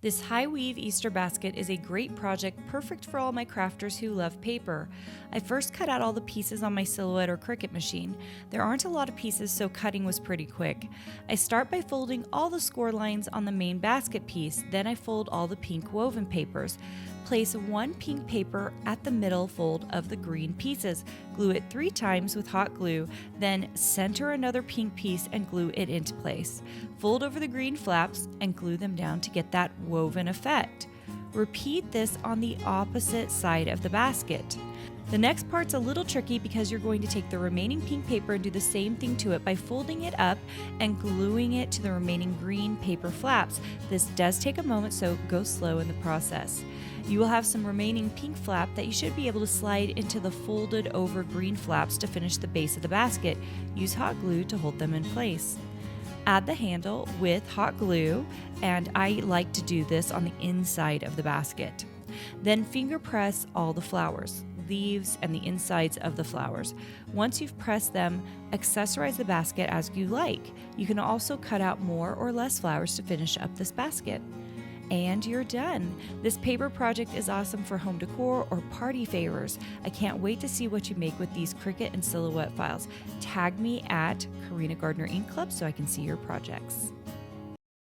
This high weave Easter basket is a great project, perfect for all my crafters who love paper. I first cut out all the pieces on my Silhouette or Cricut machine. There aren't a lot of pieces, so cutting was pretty quick. I start by folding all the score lines on the main basket piece, then I fold all the pink woven papers. Place one pink paper at the middle fold of the green pieces. Glue it 3 times with hot glue, then center another pink piece and glue it into place. Fold over the green flaps and glue them down to get that woven effect. Repeat this on the opposite side of the basket. The next part's a little tricky because you're going to take the remaining pink paper and do the same thing to it by folding it up and gluing it to the remaining green paper flaps. This does take a moment, so go slow in the process. You will have some remaining pink flap that you should be able to slide into the folded over green flaps to finish the base of the basket. Use hot glue to hold them in place. Add the handle with hot glue, and I like to do this on the inside of the basket. Then finger press all the flowers, leaves, and the insides of the flowers. Once you've pressed them, accessorize the basket as you like. You can also cut out more or less flowers to finish up this basket. And you're done. This paper project is awesome for home decor or party favors. I can't wait to see what you make with these Cricut and Silhouette files. Tag me at Karina Gardner Ink Club so I can see your projects.